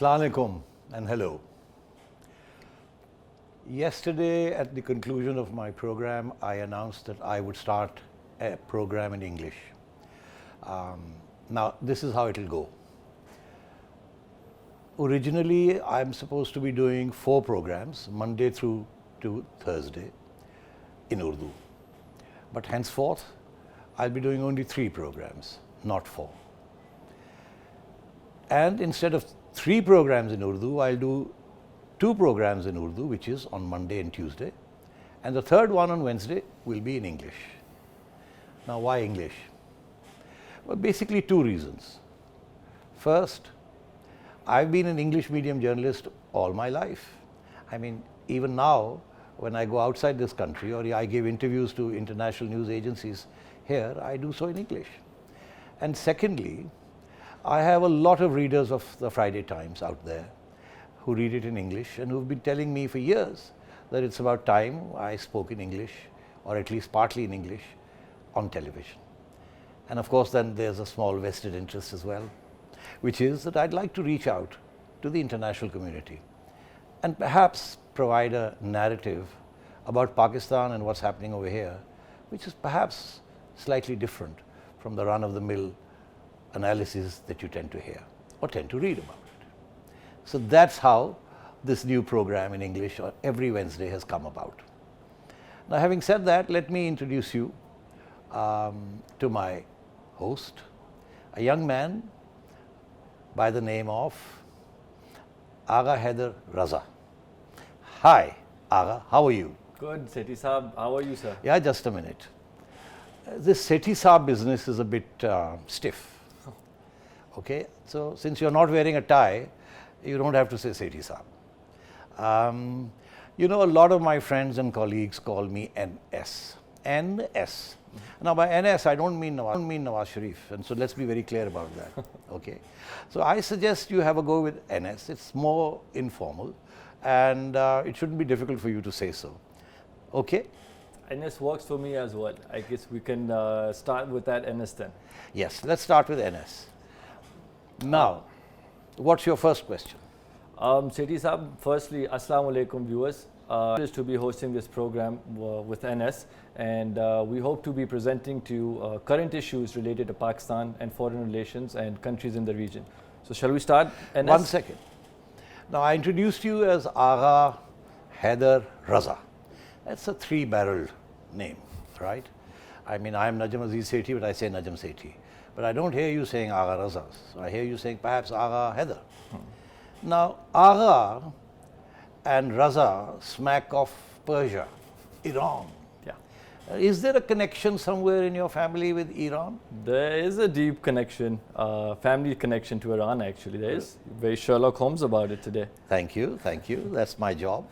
Assalamu alaikum and hello. Yesterday at the conclusion of my program, I announced that I would start a program in English. Now this is how it will go. Originally, I'm supposed to be doing 4 programs, Monday through to Thursday in Urdu. But henceforth, I'll be doing only 3 programs, not 4. And instead of 3 programs in Urdu, I'll do 2 programs in Urdu, which is on Monday and Tuesday. And the third one on Wednesday will be in English. Now, why English? Well, basically 2 reasons. First, I've been an English medium journalist all my life. I mean, even now, when I go outside this country or I give interviews to international news agencies here, I do so in English. And secondly, I have a lot of readers of the Friday Times out there who read it in English and who've been telling me for years that it's about time I spoke in English, or at least partly in English, on television. And of course, then there's a small vested interest as well, which is that I'd like to reach out to the international community and perhaps provide a narrative about Pakistan and what's happening over here, which is perhaps slightly different from the run-of-the-mill analysis that you tend to hear or tend to read about it. So that's how this new program in English every Wednesday has come about. Now, having said that, let me introduce you to my host, a young man by the name of Agha Haider Raza. Hi, Agha, how are you? Good, Sethi Saab. How are you, sir? Yeah, just a minute. This Sethi Saab business is a bit stiff. Okay, so since you're not wearing a tie, you don't have to say Sethi Saab. You know, a lot of my friends and colleagues call me NS. NS. Now, by NS, I don't mean Nawaz Sharif, and so let's be very clear about that. Okay, so I suggest you have a go with NS. It's more informal, and it shouldn't be difficult for you to say so. Okay? NS works for me as well. I guess we can start with that NS then. Yes, let's start with NS. Now, what's your first question? Sethi Saab, firstly, Assalamu alaikum viewers. Is to be hosting this program with NS, and we hope to be presenting to current issues related to Pakistan and foreign relations and countries in the region. So shall we start, NS? 1 second. Now, I introduced you as Agha Haider Raza. That's a 3-barreled name, right? I mean, I am Najam Sethi, but I say Najam Sethi. But I don't hear you saying Agha Raza. So I hear you saying perhaps Agha Haider. Now, Agha and Raza smack of Persia, Iran. Yeah. Is there a connection somewhere in your family with Iran? There is a deep connection, family connection to Iran actually. There is. Very Sherlock Holmes about it today. Thank you, thank you. That's my job.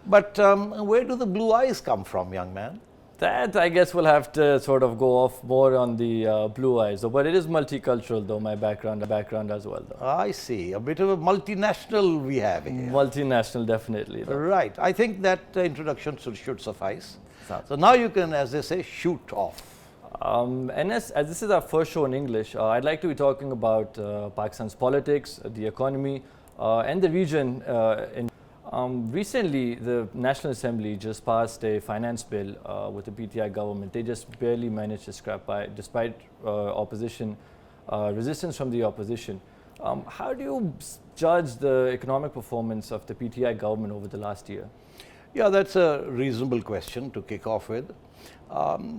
But where do the blue eyes come from, young man? That I guess we'll have to sort of go off more on the blue eyes, but it is multicultural though, my background as well though. I see, a bit of a multinational we have here. Multinational, definitely. Though. Right, I think that introduction should suffice. So now you can, as they say, shoot off. NS, as this is our first show in English, I'd like to be talking about Pakistan's politics, the economy, and the region. Recently, the National Assembly just passed a finance bill with the PTI government. They just barely managed to scrap by, despite opposition, resistance from the opposition. How do you judge the economic performance of the PTI government over the last year? Yeah, that's a reasonable question to kick off with.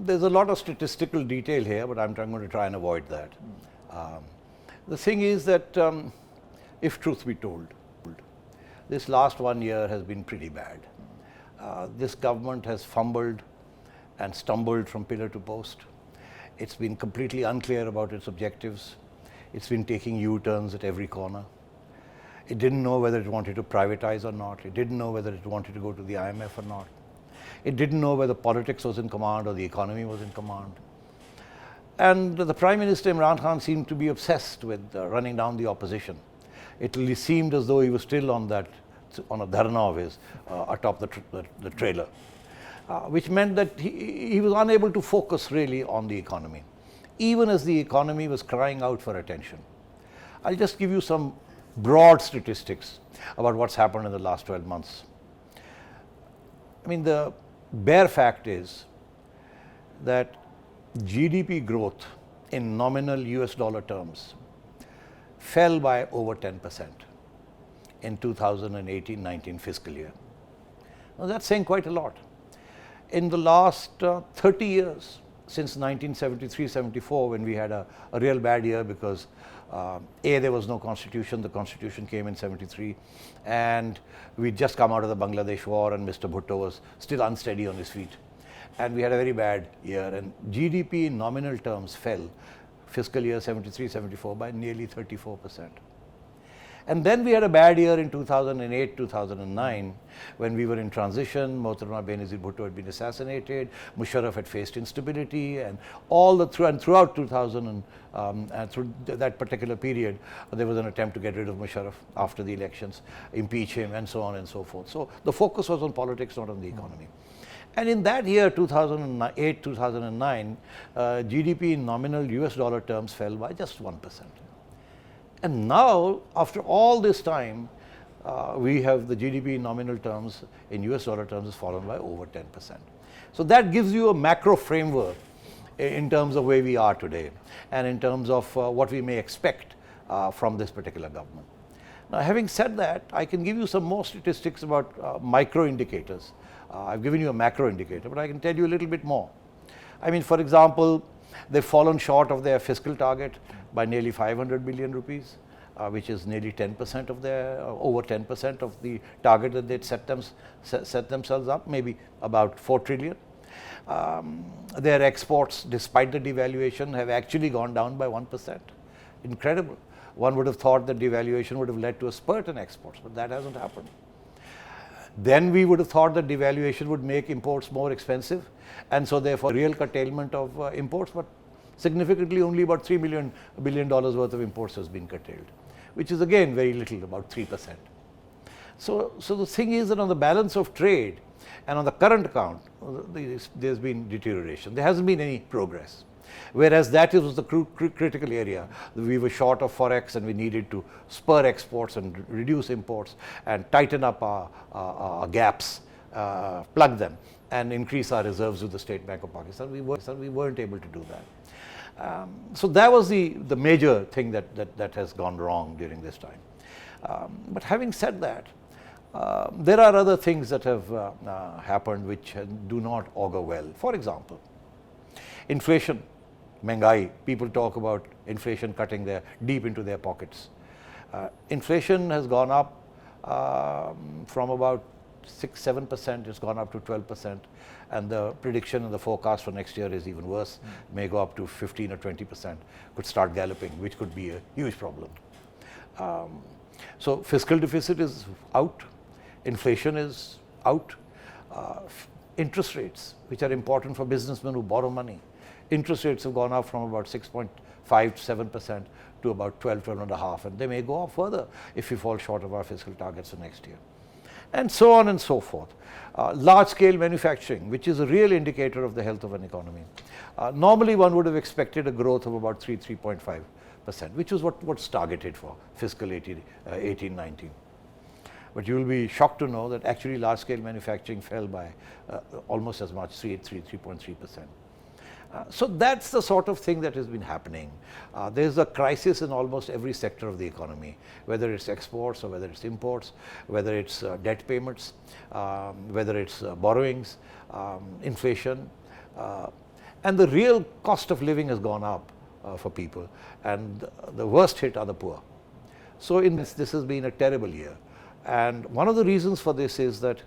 There's a lot of statistical detail here, but I'm going to try and avoid that. The thing is that, if truth be told, this last 1 year has been pretty bad. This government has fumbled and stumbled from pillar to post. It's been completely unclear about its objectives. It's been taking U-turns at every corner. It didn't know whether it wanted to privatize or not. It didn't know whether it wanted to go to the IMF or not. It didn't know whether politics was in command or the economy was in command. And the Prime Minister Imran Khan seemed to be obsessed with running down the opposition. It really seemed as though he was still on a dharna of his atop the trailer, which meant that he was unable to focus really on the economy, even as the economy was crying out for attention. I'll just give you some broad statistics about what's happened in the last 12 months. I mean, the bare fact is that GDP growth in nominal US dollar terms fell by over 10% in 2018-19 fiscal year. Now that's saying quite a lot. In the last 30 years, since 1973-74, when we had a real bad year because there was no constitution, the constitution came in 73, and we'd just come out of the Bangladesh war and Mr. Bhutto was still unsteady on his feet. And we had a very bad year, and GDP in nominal terms fell fiscal year 73-74 by nearly 34%. And then we had a bad year in 2008-2009 when we were in transition. Mohtarama Benazir Bhutto had been assassinated, Musharraf had faced instability, and throughout 2000 and through that particular period, there was an attempt to get rid of Musharraf after the elections, impeach him, and so on and so forth. So the focus was on politics, not on the economy. And in that year, 2008-2009, GDP in nominal US dollar terms fell by just 1%. And now, after all this time, we have the GDP in nominal terms, in US dollar terms, has fallen by over 10%. So that gives you a macro framework in terms of where we are today and in terms of what we may expect from this particular government. Now, having said that, I can give you some more statistics about micro indicators. I've given you a macro indicator, but I can tell you a little bit more. I mean, for example, they've fallen short of their fiscal target by nearly 500 billion rupees, which is nearly 10% of their, over 10% of the target that they'd set themselves up, maybe about 4 trillion. Their exports, despite the devaluation, have actually gone down by 1%. Incredible. One would have thought that devaluation would have led to a spurt in exports, but that hasn't happened. Then we would have thought that devaluation would make imports more expensive, and so therefore real curtailment of imports, but significantly only about $3 billion worth of imports has been curtailed, which is again very little, about 3%. So the thing is that on the balance of trade and on the current account, there's been deterioration. There hasn't been any progress. Whereas that was the critical area. We were short of forex and we needed to spur exports and reduce imports and tighten up our gaps, plug them, and increase our reserves with the State Bank of Pakistan. We weren't able to do that. So that was the major thing that has gone wrong during this time. But having said that, there are other things that have happened which do not augur well. For example, inflation. Mengai, people talk about inflation cutting deep into their pockets. Inflation has gone up from about 6-7%, it's gone up to 12%, and the prediction and the forecast for next year is even worse, may go up to 15 or 20%, could start galloping, which could be a huge problem. So fiscal deficit is out, inflation is out, interest rates, which are important for businessmen who borrow money. Interest rates have gone up from about 6.5 to 7% to about 12.5%, and they may go up further if we fall short of our fiscal targets for next year. And so on and so forth. Large-scale manufacturing, which is a real indicator of the health of an economy. Normally, one would have expected a growth of about 3.5%, which is what's targeted for fiscal 18-19. But you will be shocked to know that actually large-scale manufacturing fell by almost as much, 3.3%. So that's the sort of thing that has been happening. There's a crisis in almost every sector of the economy, whether it's exports or whether it's imports, whether it's debt payments, whether it's borrowings, inflation, and the real cost of living has gone up for people, and the worst hit are the poor. So this has been a terrible year, and one of the reasons for this is that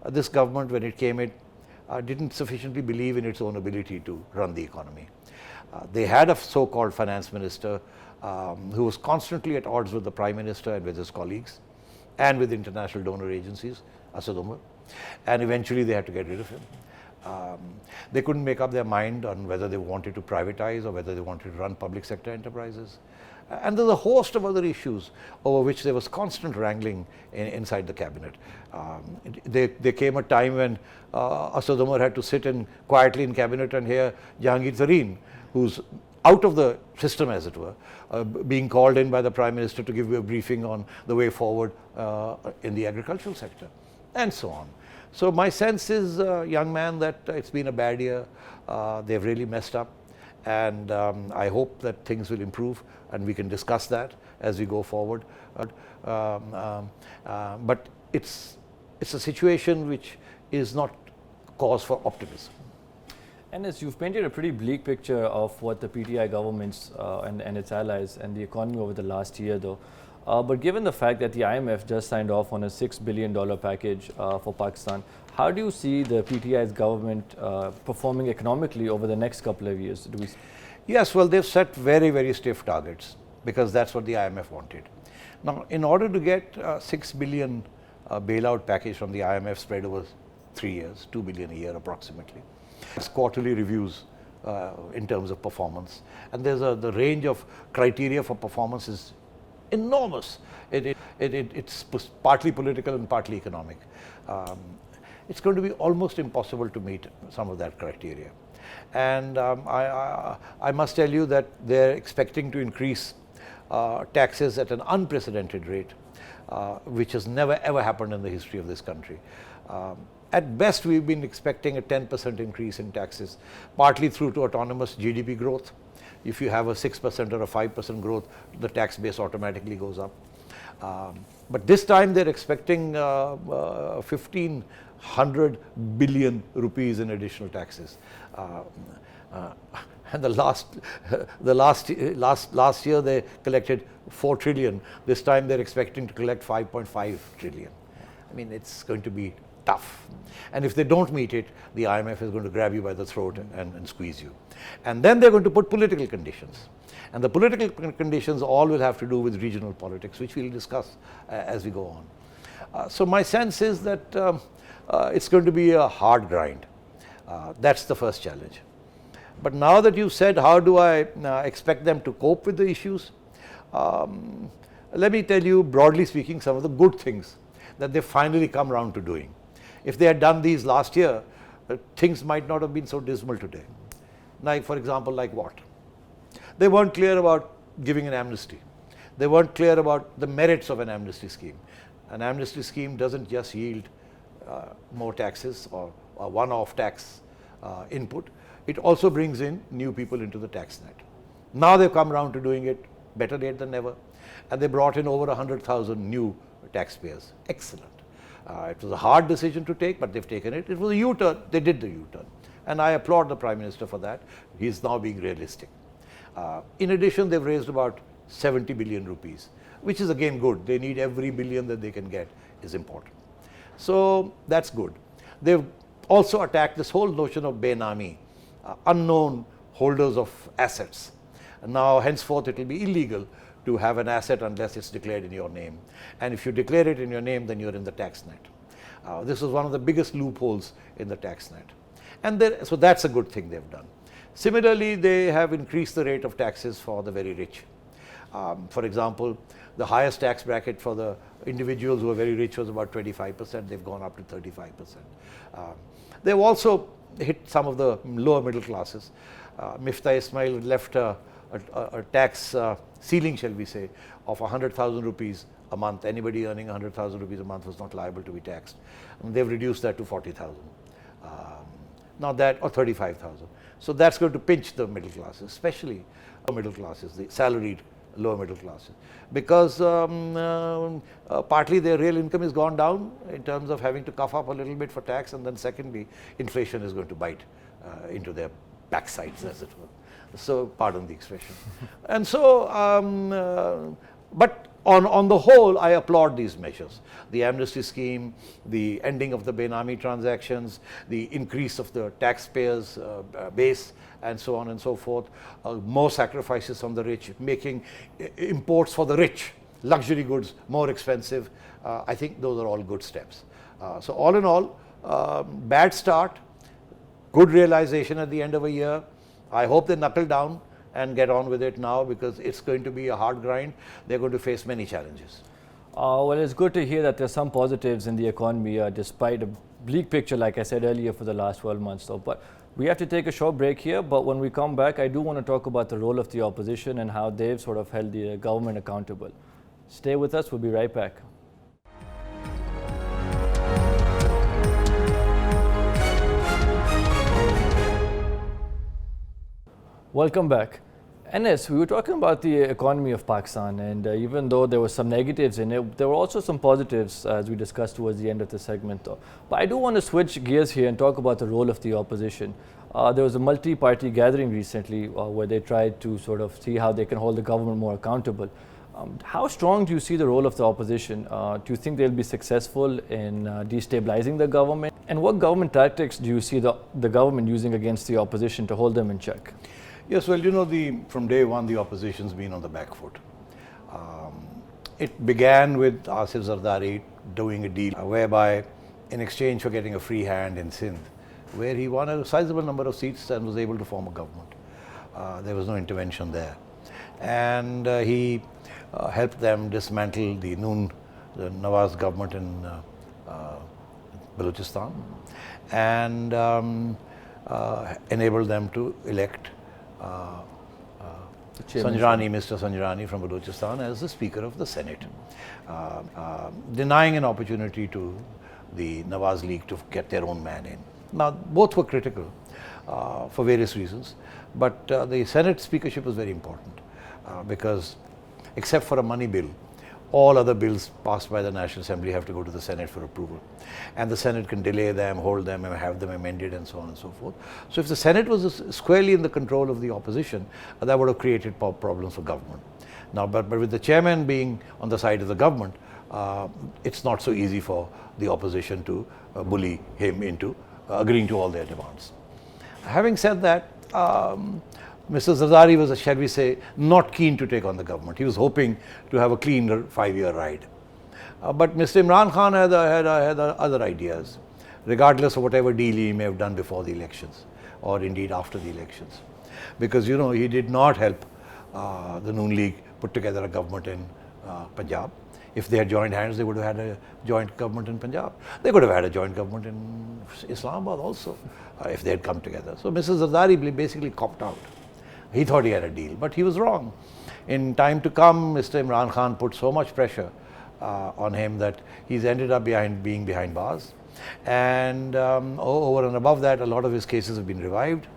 this government, when it came in, didn't sufficiently believe in its own ability to run the economy. They had a so-called finance minister who was constantly at odds with the prime minister and with his colleagues and with international donor agencies, Asad Umar, and eventually they had to get rid of him. They couldn't make up their mind on whether they wanted to privatize or whether they wanted to run public sector enterprises. And there's a host of other issues over which there was constant wrangling inside the cabinet. There came a time when Asad Umar had to sit quietly in cabinet and hear Jahangir Tareen, who's out of the system, as it were, being called in by the Prime Minister to give you a briefing on the way forward in the agricultural sector, and so on. So my sense is, young man, that it's been a bad year. They've really messed up, and I hope that things will improve, and we can discuss that as we go forward. But it's a situation which is not cause for optimism. And as you've painted a pretty bleak picture of what the PTI governments and its allies and the economy over the last year, though. But given the fact that the IMF just signed off on a $6 billion package for Pakistan, how do you see the PTI's government performing economically over the next couple of years? Yes, well, they've set very, very stiff targets because that's what the IMF wanted. Now, in order to get $6 billion bailout package from the IMF spread over 3 years, $2 billion a year approximately, it's quarterly reviews in terms of performance, and there's the range of criteria for performance is enormous. It's partly political and partly economic. It's going to be almost impossible to meet some of that criteria. And I must tell you that they're expecting to increase taxes at an unprecedented rate, which has never ever happened in the history of this country. At best, we've been expecting a 10% increase in taxes, partly through to autonomous GDP growth. If you have a 6% or a 5% growth, the tax base automatically goes up. But this time they're expecting 1,500 billion rupees in additional taxes. And last year they collected 4 trillion. This time they're expecting to collect 5.5 trillion. I mean, it's going to be tough. And if they don't meet it, the IMF is going to grab you by the throat and squeeze you. And then they're going to put political conditions. And the political conditions all will have to do with regional politics, which we'll discuss as we go on. So my sense is that it's going to be a hard grind. That's the first challenge. But now that you've said, how do I expect them to cope with the issues? Let me tell you, broadly speaking, some of the good things that they've finally come around to doing. If they had done these last year, things might not have been so dismal today. Like, for example, like what? They weren't clear about giving an amnesty. They weren't clear about the merits of an amnesty scheme. An amnesty scheme doesn't just yield more taxes or a one-off tax input. It also brings in new people into the tax net. Now they've come around to doing it, better late than never. And they brought in over 100,000 new taxpayers. Excellent. It was a hard decision to take, but they've taken it. It was a U-turn. They did the U-turn. And I applaud the Prime Minister for that. He's now being realistic. In addition, they've raised about 70 billion rupees, which is again good. They need every billion that they can get is important. So that's good. They've also attacked this whole notion of benami, unknown holders of assets. And now, henceforth, it will be illegal to have an asset unless it's declared in your name. And if you declare it in your name, then you're in the tax net. This is one of the biggest loopholes in the tax net. And so that's a good thing they've done. Similarly, they have increased the rate of taxes for the very rich. For example, the highest tax bracket for the individuals who are very rich was about 25%. They've gone up to 35%. They've also hit some of the lower middle classes. Mifta Ismail left a tax ceiling, shall we say, of 100,000 rupees a month. Anybody earning 100,000 rupees a month was not liable to be taxed. And they've reduced that to 40,000. Now that, or 35,000. So that's going to pinch the middle classes, especially middle classes, the salaried lower middle classes, because partly their real income has gone down in terms of having to cough up a little bit for tax, and then secondly, inflation is going to bite into their backsides, as it were. So, pardon the expression. And so, but on the whole, I applaud these measures. The amnesty scheme, the ending of the benami transactions, the increase of the taxpayers' base, and so on and so forth. More sacrifices from the rich, making imports for the rich, luxury goods, more expensive. I think those are all good steps. So all in all, bad start, good realization at the end of a year. I hope they knuckle down and get on with it now, because it's going to be a hard grind. They're going to face many challenges. Well, it's good to hear that there's some positives in the economy despite a bleak picture, like I said earlier, for the last 12 months. So, but We have to take a short break here, but when we come back, I do want to talk about the role of the opposition and how they've sort of held the government accountable. Stay with us, we'll be right back. Welcome back. Enes, we were talking about the economy of Pakistan, and even though there were some negatives in it, there were also some positives, as we discussed towards the end of the segment. But I do want to switch gears here and talk about the role of the opposition. There was a multi-party gathering recently where they tried to sort of see how they can hold the government more accountable. How strong do you see the role of the opposition? Do you think they'll be successful in destabilizing the government? And what government tactics do you see the government using against the opposition to hold them in check? Yes, well, you know, from day one, the opposition's been on the back foot. It began with Asif Zardari doing a deal whereby, in exchange for getting a free hand in Sindh, where he won a sizable number of seats and was able to form a government. There was no intervention there. And he helped them dismantle the Nawaz government in Balochistan and enabled them to elect Mr. Sanjrani from Balochistan as the Speaker of the Senate, denying an opportunity to the Nawaz League to get their own man in. Now, both were critical for various reasons, but the Senate speakership was very important because, except for a money bill, all other bills passed by the National Assembly have to go to the Senate for approval. And the Senate can delay them, hold them, and have them amended, and so on and so forth. So if the Senate was squarely in the control of the opposition, that would have created problems for government. Now, but with the chairman being on the side of the government, it's not so easy for the opposition to bully him into agreeing to all their demands. Having said that, Mr. Zardari was, shall we say, not keen to take on the government. He was hoping to have a cleaner 5-year ride. But Mr. Imran Khan had other ideas, regardless of whatever deal he may have done before the elections, or indeed after the elections. Because, you know, he did not help the Noon League put together a government in Punjab. If they had joined hands, they would have had a joint government in Punjab. They could have had a joint government in Islamabad also, if they had come together. So Mr. Zardari basically copped out. He thought he had a deal, but he was wrong. In time to come, Mr. Imran Khan put so much pressure on him that he's ended up being behind bars. And over and above that, a lot of his cases have been revived.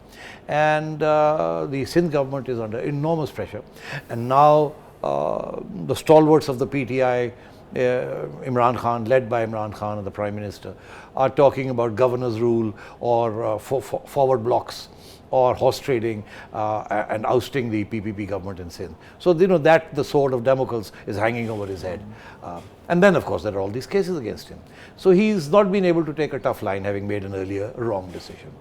And the Sindh government is under enormous pressure. And now the stalwarts of the PTI, Imran Khan, led by Imran Khan and the Prime Minister, are talking about governor's rule or forward blocks, or horse trading and ousting the PPP government in Sindh. So, you know, that the sword of Damocles is hanging over his head. And then, of course, there are all these cases against him. So he's not been able to take a tough line, having made an earlier wrong decision.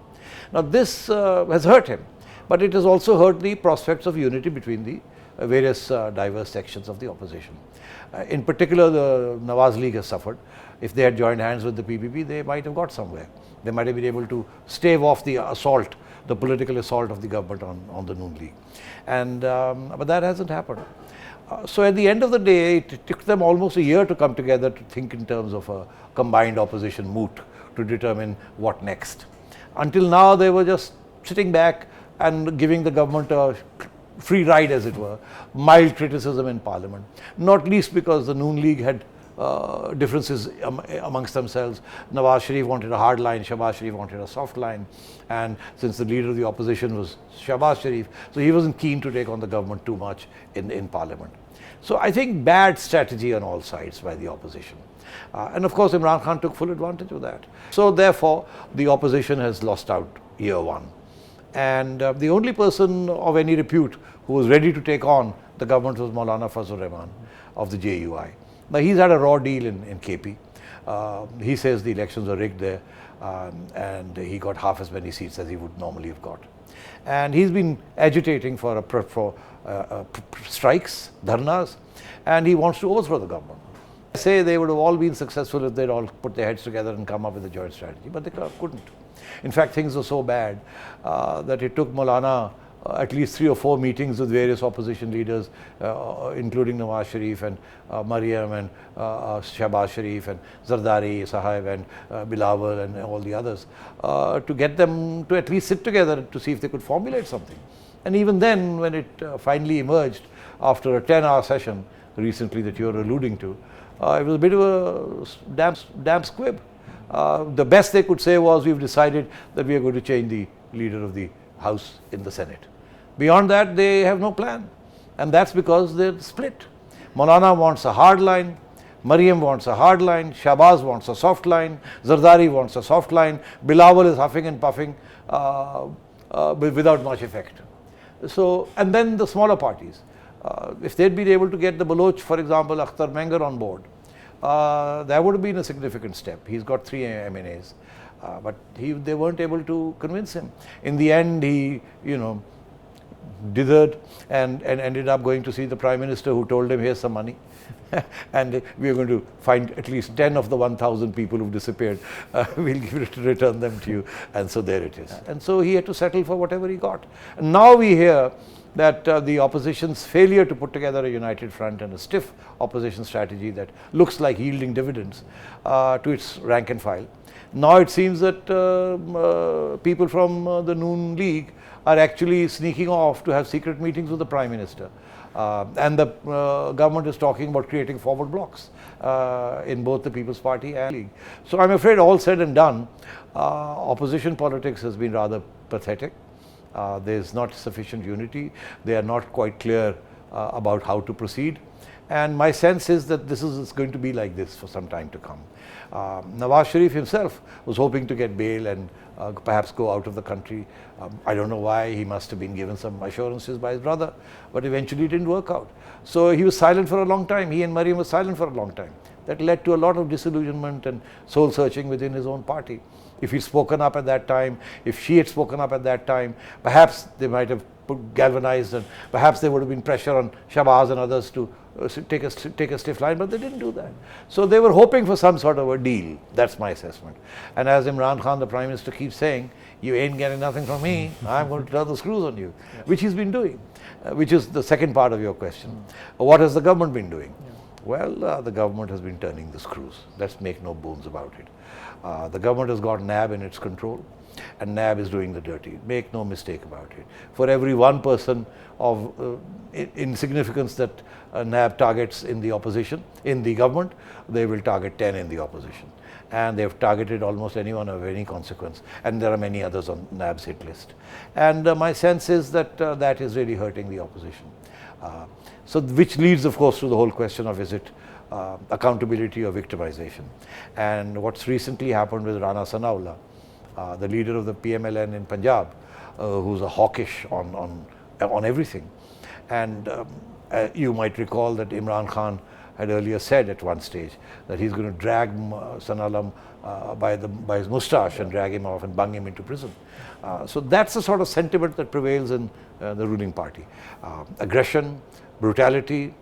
Now, this has hurt him, but it has also hurt the prospects of unity between the various diverse sections of the opposition. In particular, the Nawaz League has suffered. If they had joined hands with the PPP, they might have got somewhere. They might have been able to stave off the assault, the political assault of the government on the Noon League. And, but that hasn't happened. So at the end of the day, it took them almost a year to come together to think in terms of a combined opposition moot to determine what next. Until now, they were just sitting back and giving the government a free ride, as it were, mild criticism in Parliament, not least because the Noon League had differences amongst themselves. Nawaz Sharif wanted a hard line, Shahbaz Sharif wanted a soft line, and since the leader of the opposition was Shahbaz Sharif, so he wasn't keen to take on the government too much in Parliament. So I think bad strategy on all sides by the opposition. And of course Imran Khan took full advantage of that. So therefore the opposition has lost out year one. And the only person of any repute who was ready to take on the government was Maulana Fazlur Rahman of the JUI. Now he's had a raw deal in KP. He says the elections were rigged there and he got half as many seats as he would normally have got. And he's been agitating for strikes, dharnas, and he wants to overthrow the government. I say they would have all been successful if they'd all put their heads together and come up with a joint strategy, but they couldn't. In fact, things were so bad that it took Maulana at least 3 or 4 meetings with various opposition leaders, including Nawaz Sharif and Maryam and Shahbaz Sharif and Zardari Sahib and Bilawal and all the others, to get them to at least sit together to see if they could formulate something. And even then, when it finally emerged after a 10-hour session recently that you're alluding to, it was a bit of a damp squib. The best they could say was, we've decided that we are going to change the leader of the House in the Senate. Beyond that, they have no plan. And that's because they're split. Maulana wants a hard line, Maryam wants a hard line, Shahbaz wants a soft line, Zardari wants a soft line, Bilawal is huffing and puffing without much effect. So, and then the smaller parties. If they'd been able to get the Baloch, for example, Akhtar Mengar on board, that would have been a significant step. He's got 3 MNAs, but they weren't able to convince him. In the end, he, dithered and ended up going to see the Prime Minister, who told him, here's some money. And we are going to find at least 10 of the 1,000 people who've disappeared. We'll return them to you. And so there it is. And so he had to settle for whatever he got. And now we hear that the opposition's failure to put together a united front and a stiff opposition strategy that looks like yielding dividends to its rank and file. Now it seems that people from the Noon League are actually sneaking off to have secret meetings with the Prime Minister. And the government is talking about creating forward blocks in both the People's Party and League. So I'm afraid, all said and done, opposition politics has been rather pathetic. There's not sufficient unity. They are not quite clear about how to proceed. And my sense is that this is going to be like this for some time to come. Nawaz Sharif himself was hoping to get bail and perhaps go out of the country. I don't know why. He must have been given some assurances by his brother, but eventually it didn't work out. So he was silent for a long time. He and Maryam were silent for a long time. That led to a lot of disillusionment and soul searching within his own party. If he'd spoken up at that time, if she had spoken up at that time, perhaps they might have galvanized, and perhaps there would have been pressure on Shahbaz and others to take a stiff line, but they didn't do that. So they were hoping for some sort of a deal. That's my assessment. And as Imran Khan, the Prime Minister, keeps saying, you ain't getting nothing from me, I'm going to turn the screws on you, which he's been doing, which is the second part of your question. What has the government been doing? Well, the government has been turning the screws. Let's make no bones about it. The government has got NAB in its control, and NAB is doing the dirty. Make no mistake about it. For every one person of insignificance that NAB targets in the opposition, in the government, they will target 10 in the opposition. And they've targeted almost anyone of any consequence. And there are many others on NAB's hit list. And my sense is that that is really hurting the opposition. So which leads, of course, to the whole question of, is it accountability or victimization? And what's recently happened with Rana Sanaullah, the leader of the PMLN in Punjab, who's a hawkish on everything. And you might recall that Imran Khan had earlier said at one stage that he's going to drag Sanaullah by his moustache and drag him off and bung him into prison. So that's the sort of sentiment that prevails in the ruling party. Aggression, brutality,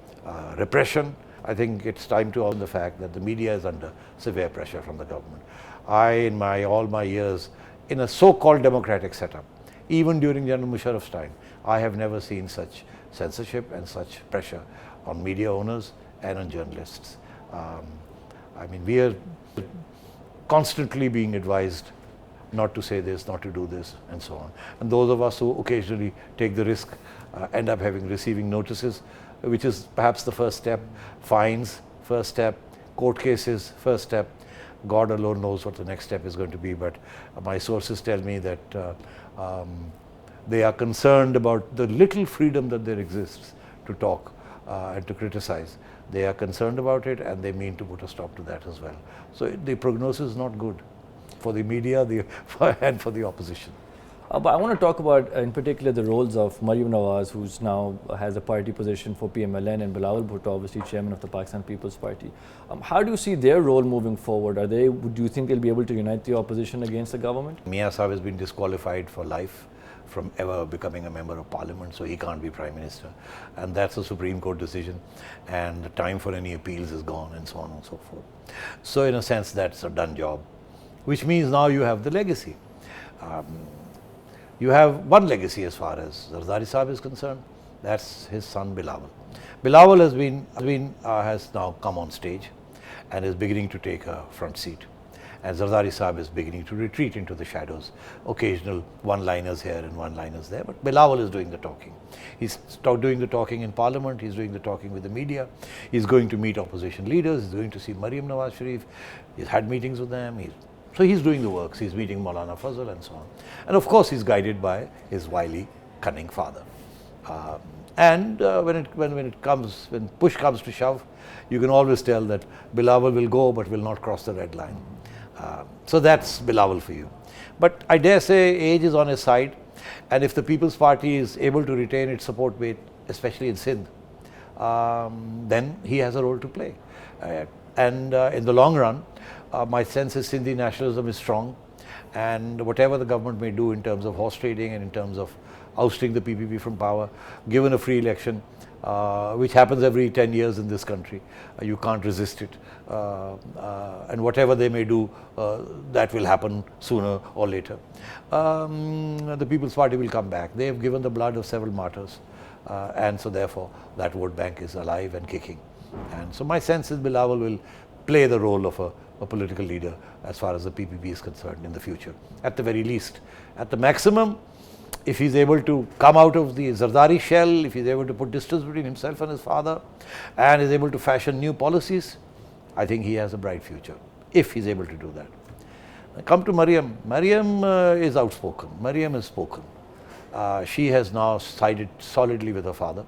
repression. I think it's time to own the fact that the media is under severe pressure from the government. In all my years in a so-called democratic setup, even during General Musharraf's time, I have never seen such censorship and such pressure on media owners and on journalists. I mean, we are constantly being advised not to say this, not to do this, and so on. And those of us who occasionally take the risk end up receiving notices, which is perhaps the first step. Fines, first step. Court cases, first step. God alone knows what the next step is going to be, but my sources tell me that they are concerned about the little freedom that there exists to talk and to criticize. They are concerned about it, and they mean to put a stop to that as well. So the prognosis is not good for the media and for the opposition. But I want to talk about, in particular, the roles of Maryam Nawaz, who's now has a party position for PMLN, and Bilawal Bhutto, obviously chairman of the Pakistan People's Party. How do you see their role moving forward? Do you think they'll be able to unite the opposition against the government? Mia Sahib has been disqualified for life from ever becoming a member of parliament, so he can't be prime minister. And that's a Supreme Court decision, and the time for any appeals is gone, and so on and so forth. So in a sense, that's a done job, which means now you have the legacy. You have one legacy as far as Zardari Sahib is concerned. That's his son Bilawal. Bilawal has now come on stage and is beginning to take a front seat. And Zardari Sahib is beginning to retreat into the shadows. Occasional one-liners here and one-liners there, but Bilawal is doing the talking. He's doing the talking in Parliament, he's doing the talking with the media, he's going to meet opposition leaders, he's going to see Maryam Nawaz Sharif, he's had meetings with them, so he's doing the works, he's meeting Maulana Fazl and so on. And of course he's guided by his wily, cunning father. When push comes to shove, you can always tell that Bilawal will go but will not cross the red line. So that's Bilawal for you. But I dare say age is on his side, and if the People's Party is able to retain its support base, especially in Sindh, then he has a role to play. In the long run, my sense is Sindhi nationalism is strong, and whatever the government may do in terms of horse trading and in terms of ousting the PPP from power, given a free election, which happens every 10 years in this country, you can't resist it. And whatever they may do, that will happen sooner or later. The People's Party will come back. They have given the blood of several martyrs, and so therefore that vote bank is alive and kicking. And so my sense is Bilawal will play the role of a political leader as far as the PPP is concerned in the future, at the very least. At the maximum, if he's able to come out of the Zardari shell, if he's able to put distance between himself and his father, and is able to fashion new policies, I think he has a bright future, if he's able to do that. Come to Maryam. Maryam is outspoken. Maryam is spoken. She has now sided solidly with her father,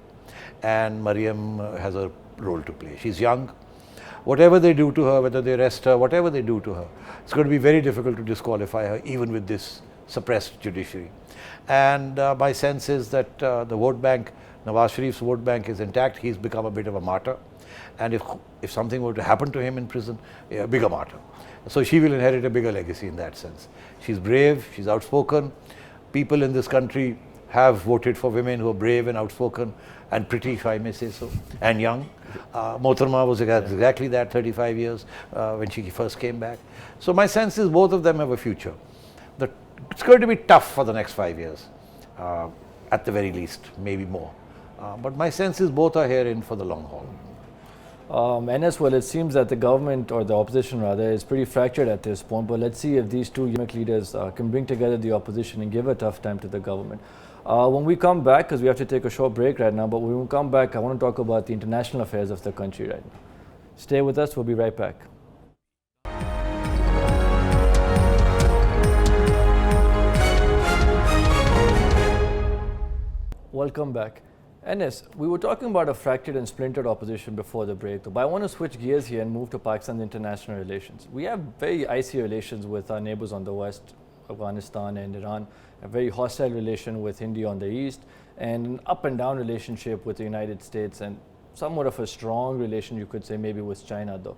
and Maryam has a role to play. She's young. Whatever they do to her, whether they arrest her, whatever they do to her, it's going to be very difficult to disqualify her, even with this suppressed judiciary. And my sense is that the vote bank, Nawaz Sharif's vote bank is intact. He's become a bit of a martyr. And if something were to happen to him in prison, a bigger martyr. So she will inherit a bigger legacy in that sense. She's brave, she's outspoken. People in this country have voted for women who are brave and outspoken and pretty, if I may say so, and young. Mohtarma was exactly that, 35 years when she first came back. So my sense is both of them have a future. It's going to be tough for the next 5 years, at the very least, maybe more. But my sense is both are here in for the long haul. And as well, it seems that the government, or the opposition rather, is pretty fractured at this point. But let's see if these two young leaders can bring together the opposition and give a tough time to the government. When we come back, because we have to take a short break right now, but when we come back, I want to talk about the international affairs of the country right now. Stay with us, we'll be right back. Welcome back. Enes, we were talking about a fractured and splintered opposition before the break, but I want to switch gears here and move to Pakistan's international relations. We have very icy relations with our neighbors on the west, Afghanistan and Iran, a very hostile relation with India on the east, and an up and down relationship with the United States, and somewhat of a strong relation, you could say, maybe with China though.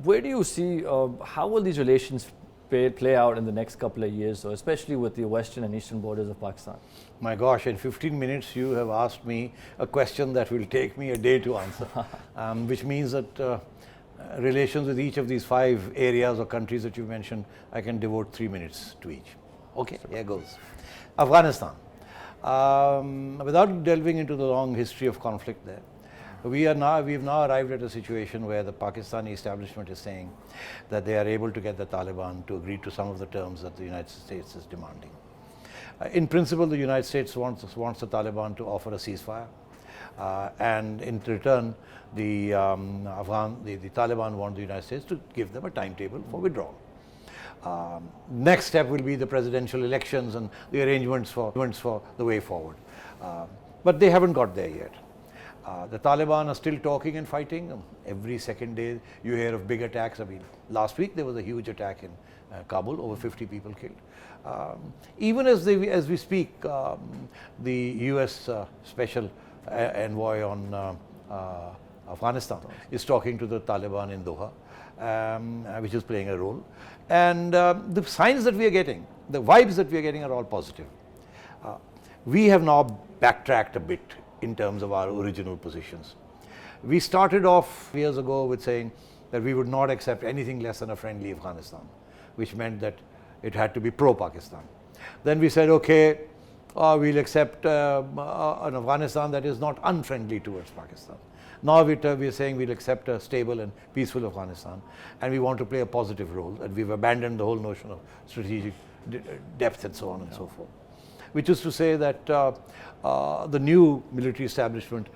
Where do you see, how will these relations play out in the next couple of years, so especially with the western and eastern borders of Pakistan? My gosh, in 15 minutes you have asked me a question that will take me a day to answer, which means that relations with each of these 5 areas or countries that you mentioned, I can devote 3 minutes to each. Okay, here goes. Afghanistan. Without delving into the long history of conflict there, we've now arrived at a situation where the Pakistani establishment is saying that they are able to get the Taliban to agree to some of the terms that the United States is demanding. In principle, the United States wants the Taliban to offer a ceasefire, and in return, the Taliban want the United States to give them a timetable for withdrawal. Next step will be the presidential elections and the arrangements for the way forward. But they haven't got there yet. The Taliban are still talking and fighting. Every second day you hear of big attacks. I mean, last week there was a huge attack in Kabul, over 50 people killed. Even as we speak, the US special envoy on Afghanistan is talking to the Taliban in Doha, which is playing a role. And the signs that we are getting, the vibes that we are getting are all positive. We have now backtracked a bit in terms of our original positions. We started off years ago with saying that we would not accept anything less than a friendly Afghanistan, which meant that it had to be pro-Pakistan. Then we said, okay, we'll accept an Afghanistan that is not unfriendly towards Pakistan. Now we are saying we'll accept a stable and peaceful Afghanistan, and we want to play a positive role, and we've abandoned the whole notion of strategic depth and so on and so forth. Which is to say that the new military establishment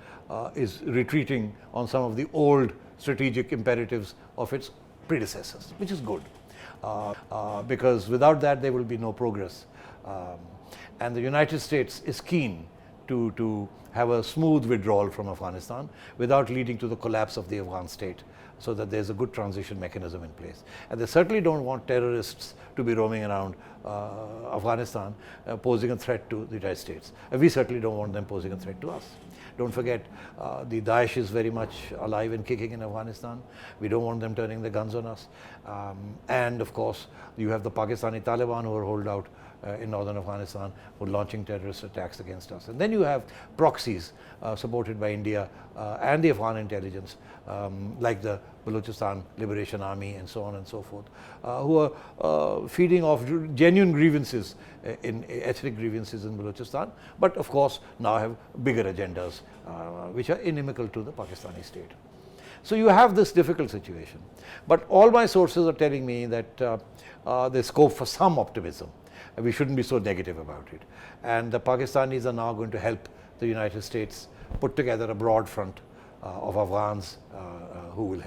is retreating on some of the old strategic imperatives of its predecessors, which is good, because without that there will be no progress. And the United States is keen to have a smooth withdrawal from Afghanistan without leading to the collapse of the Afghan state, so that there's a good transition mechanism in place. And they certainly don't want terrorists to be roaming around Afghanistan posing a threat to the United States. And we certainly don't want them posing a threat to us. Don't forget, the Daesh is very much alive and kicking in Afghanistan. We don't want them turning their guns on us. And of course, you have the Pakistani Taliban who are holed out in northern Afghanistan, who are launching terrorist attacks against us. And then you have proxies supported by India and the Afghan intelligence, like the Balochistan Liberation Army and so on and so forth, who are feeding off genuine grievances, in ethnic grievances in Balochistan, but of course now have bigger agendas which are inimical to the Pakistani state. So you have this difficult situation. But all my sources are telling me that there's scope for some optimism. We shouldn't be so negative about it. And the Pakistanis are now going to help the United States put together a broad front of Afghans who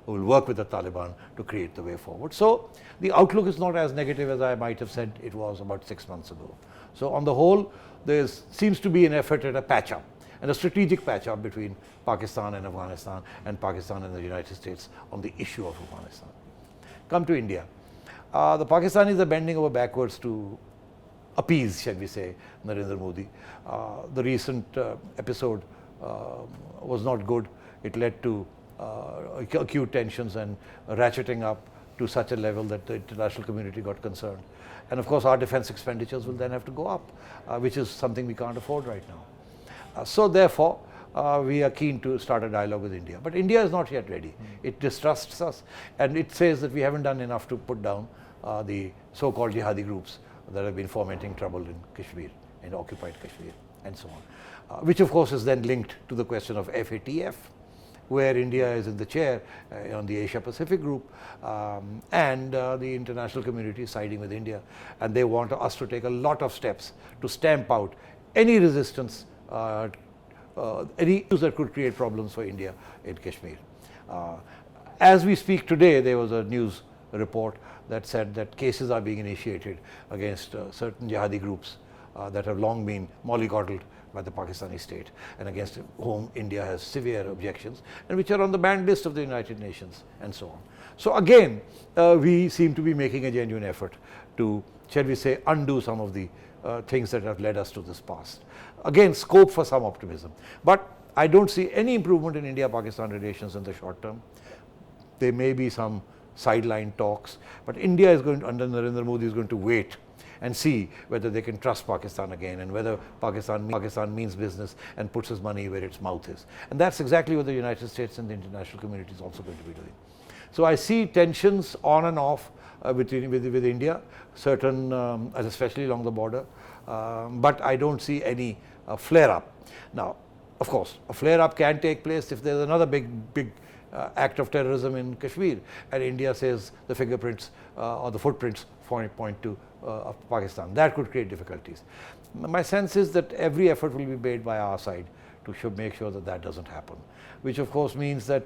will work with the Taliban to create the way forward. So the outlook is not as negative as I might have said it was about 6 months ago. So on the whole, there seems to be an effort at a patch-up, and a strategic patch-up between Pakistan and Afghanistan, and Pakistan and the United States on the issue of Afghanistan. Come to India. The Pakistanis are bending over backwards to appease, shall we say, Narendra Modi. The recent episode was not good. It led to acute tensions and ratcheting up to such a level that the international community got concerned. And of course, our defense expenditures will then have to go up, which is something we can't afford right now. So therefore, we are keen to start a dialogue with India. But India is not yet ready. It distrusts us, and it says that we haven't done enough to put down the so-called jihadi groups that have been fomenting trouble in Kashmir, in occupied Kashmir, and so on. Which of course is then linked to the question of FATF, where India is in the chair on the Asia Pacific group, and the international community is siding with India, and they want us to take a lot of steps to stamp out any resistance, any issues that could create problems for India in Kashmir. As we speak today, there was a news report that said that cases are being initiated against certain jihadi groups that have long been mollycoddled by the Pakistani state, and against whom India has severe objections, and which are on the banned list of the United Nations, and so on. So again, we seem to be making a genuine effort to, shall we say, undo some of the things that have led us to this past. Again, scope for some optimism. But I don't see any improvement in India-Pakistan relations in the short term. There may be some sideline talks, but India is going to, under Narendra Modi, is going to wait and see whether they can trust Pakistan again, and whether Pakistan means business and puts its money where its mouth is. And that's exactly what the United States and the international community is also going to be doing. So I see tensions on and off with India, certain, especially along the border, but I don't see any flare-up. Now, of course, a flare-up can take place if there's another big act of terrorism in Kashmir, and India says the fingerprints or the footprints point to Pakistan. That could create difficulties. My sense is that every effort will be made by our side to make sure that that doesn't happen, which of course means that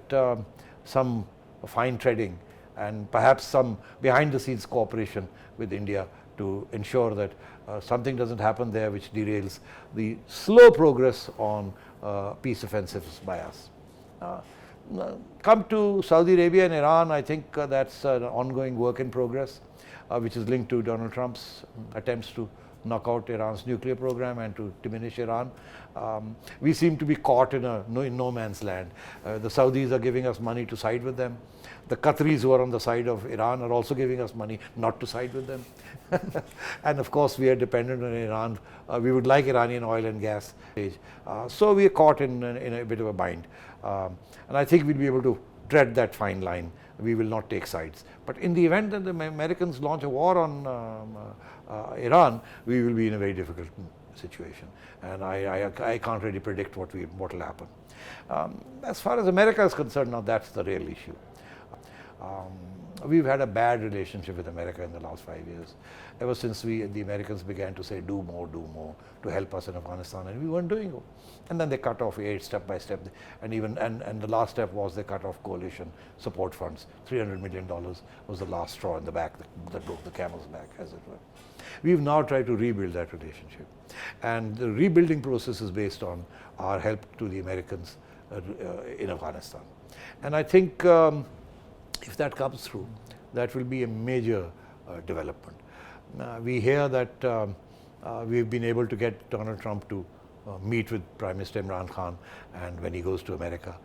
some fine treading and perhaps some behind-the-scenes cooperation with India to ensure that something doesn't happen there which derails the slow progress on peace offensives by us. Come to Saudi Arabia and Iran, I think that's an ongoing work in progress, which is linked to Donald Trump's attempts to knock out Iran's nuclear program and to diminish Iran. We seem to be caught in no man's land. The Saudis are giving us money to side with them. The Qataris, who are on the side of Iran, are also giving us money not to side with them. And of course, we are dependent on Iran. We would like Iranian oil and gas. So we are caught in a bit of a bind. And I think we'll be able to tread that fine line. We will not take sides. But in the event that the Americans launch a war on Iran, we will be in a very difficult situation, and I can't really predict what will happen. As far as America is concerned, now that's the real issue. We've had a bad relationship with America in the last 5 years, ever since the Americans began to say do more to help us in Afghanistan, and we weren't doing it. And then they cut off aid step by step, and the last step was they cut off coalition support funds. $300 million was the last straw in the back that broke the camel's back, as it were. We've now tried to rebuild that relationship, and the rebuilding process is based on our help to the Americans in Afghanistan. And I think if that comes through, that will be a major development. We hear that we've been able to get Donald Trump to meet with Prime Minister Imran Khan, and when he goes to America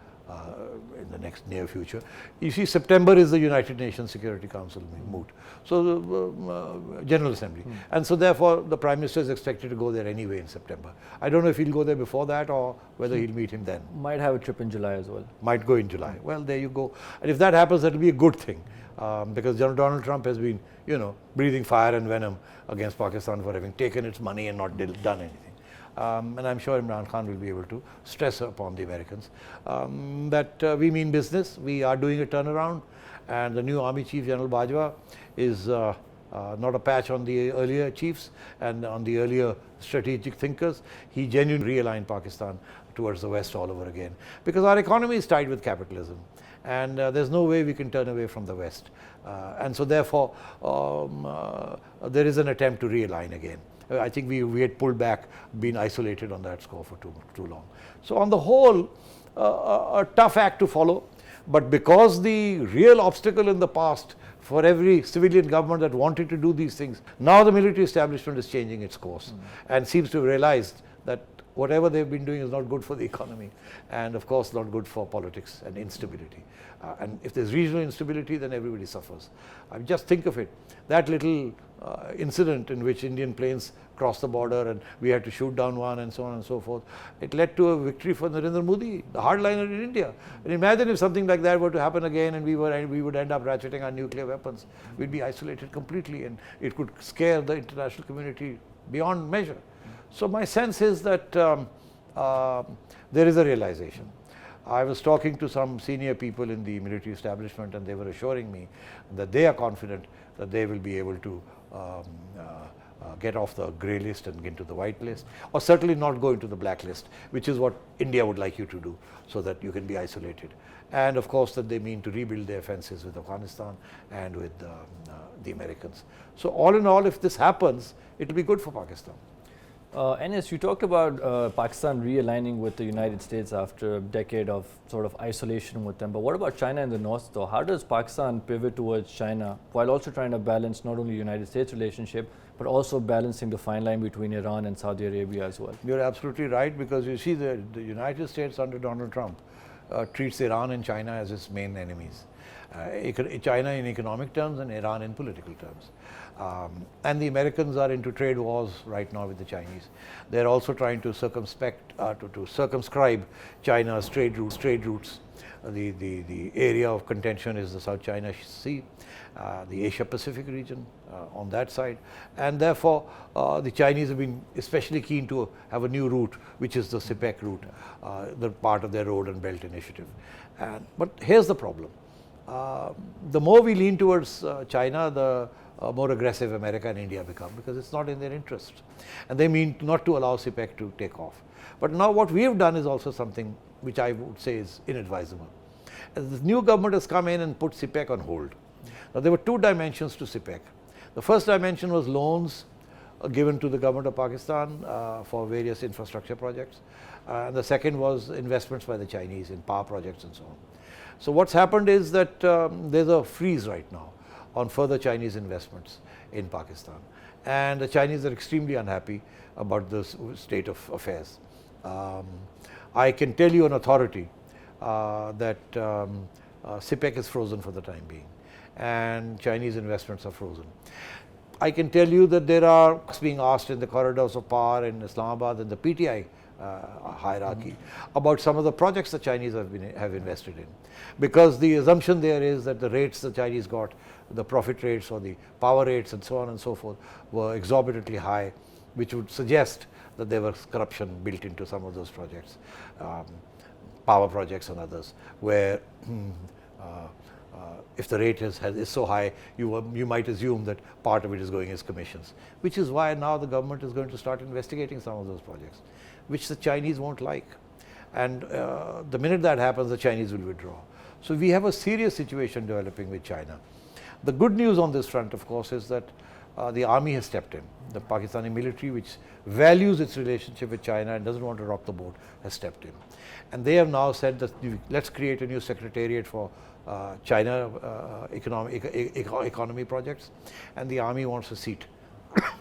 in the next near future. You see, September is the United Nations Security Council moot, so the General Assembly, and so therefore the Prime Minister is expected to go there anyway in September. I don't know if he'll go there before that or whether he'll meet him then. Might have a trip in July as well. Might go in July. Well, there you go. And if that happens, that will be a good thing, because Donald Trump has been, breathing fire and venom against Pakistan for having taken its money and not done anything. And I'm sure Imran Khan will be able to stress upon the Americans that we mean business, we are doing a turnaround, and the new Army Chief General Bajwa is not a patch on the earlier chiefs and on the earlier strategic thinkers. He genuinely realigned Pakistan towards the West all over again, because our economy is tied with capitalism, and there's no way we can turn away from the West, and so therefore there is an attempt to realign again. I think we had pulled back, been isolated on that score for too long. So on the whole, a tough act to follow, but because the real obstacle in the past for every civilian government that wanted to do these things, now the military establishment is changing its course and seems to have realized that whatever they've been doing is not good for the economy, and of course not good for politics and instability. And if there's regional instability, then everybody suffers. Just think of it, that little incident in which Indian planes crossed the border and we had to shoot down one and so on and so forth, it led to a victory for Narendra Modi, the hardliner in India. And imagine if something like that were to happen again and we would end up ratcheting our nuclear weapons. We'd be isolated completely, and it could scare the international community beyond measure. So my sense is that there is a realization. I was talking to some senior people in the military establishment, and they were assuring me that they are confident that they will be able to get off the grey list and get into the white list, or certainly not go into the black list, which is what India would like you to do, so that you can be isolated. And of course that they mean to rebuild their fences with Afghanistan and with the Americans. So all in all, if this happens, it will be good for Pakistan. Enes, you talked about Pakistan realigning with the United States after a decade of sort of isolation with them. But what about China in the north, though? How does Pakistan pivot towards China while also trying to balance not only United States relationship, but also balancing the fine line between Iran and Saudi Arabia as well? You're absolutely right, because you see the United States under Donald Trump treats Iran and China as its main enemies. China in economic terms and Iran in political terms. And the Americans are into trade wars right now with the Chinese. They're also trying to circumscribe China's trade routes. The area of contention is the South China Sea, the Asia Pacific region on that side, and therefore the Chinese have been especially keen to have a new route, which is the CPEC route, the part of their Road and Belt Initiative. But here's the problem. The more we lean towards China, the more aggressive America and India become, because it's not in their interest, and they mean not to allow CPEC to take off. But now what we have done is also something which I would say is inadvisable. As the new government has come in and put CPEC on hold. Now there were two dimensions to CPEC. The first dimension was loans given to the government of Pakistan for various infrastructure projects, and the second was investments by the Chinese in power projects and so on. So what's happened is that there's a freeze right now on further Chinese investments in Pakistan, and the Chinese are extremely unhappy about the state of affairs. I can tell you on authority that CPEC is frozen for the time being, and Chinese investments are frozen. I can tell you that there are being asked in the corridors of power in Islamabad and the PTI hierarchy about some of the projects the Chinese have invested in, because the assumption there is that the rates the Chinese got, the profit rates or the power rates and so on and so forth, were exorbitantly high, which would suggest that there was corruption built into some of those projects, power projects and others, where if the rate is so high, you might assume that part of it is going as commissions, which is why now the government is going to start investigating some of those projects, which the Chinese won't like. And the minute that happens, the Chinese will withdraw. So we have a serious situation developing with China. The good news on this front, of course, is that the army has stepped in. The Pakistani military, which values its relationship with China and doesn't want to rock the boat, has stepped in. And they have now said that let's create a new secretariat for China economy projects, and the army wants a seat,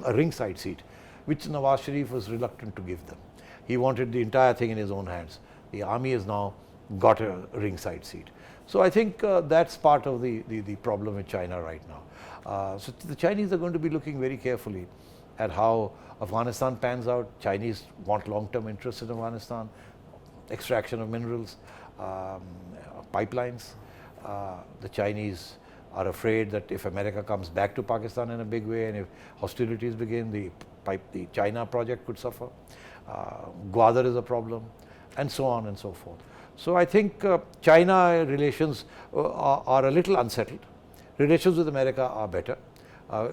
a ringside seat, which Nawaz Sharif was reluctant to give them. He wanted the entire thing in his own hands. The army has now got a ringside seat. So I think that's part of the problem with China right now. So the Chinese are going to be looking very carefully at how Afghanistan pans out. Chinese want long-term interests in Afghanistan, extraction of minerals, pipelines. The Chinese are afraid that if America comes back to Pakistan in a big way and if hostilities begin, the China project could suffer. Gwadar is a problem, and so on and so forth. So I think China relations are a little unsettled. Relations with America are better,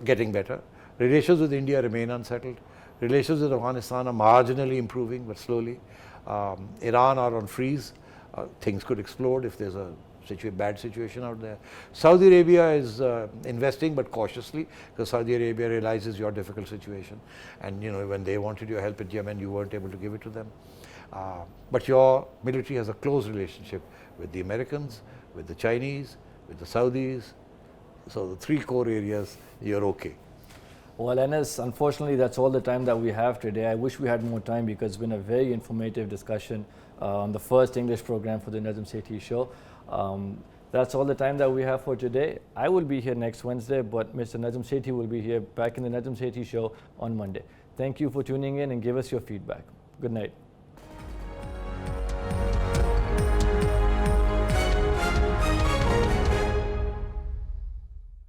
getting better. Relations with India remain unsettled. Relations with Afghanistan are marginally improving, but slowly. Iran are on freeze. Things could explode if there's a bad situation out there. Saudi Arabia is investing, but cautiously, because Saudi Arabia realizes your difficult situation, and when they wanted your help in Yemen, you weren't able to give it to them. But your military has a close relationship with the Americans, with the Chinese, with the Saudis. So the three core areas, you're okay. Well, Anas, unfortunately, that's all the time that we have today. I wish we had more time because it's been a very informative discussion on the first English program for the Najam Sethi show. That's all the time that we have for today. I will be here next Wednesday, but Mr. Najam Sethi will be here back in the Najam Sethi show on Monday. Thank you for tuning in and give us your feedback. Good night.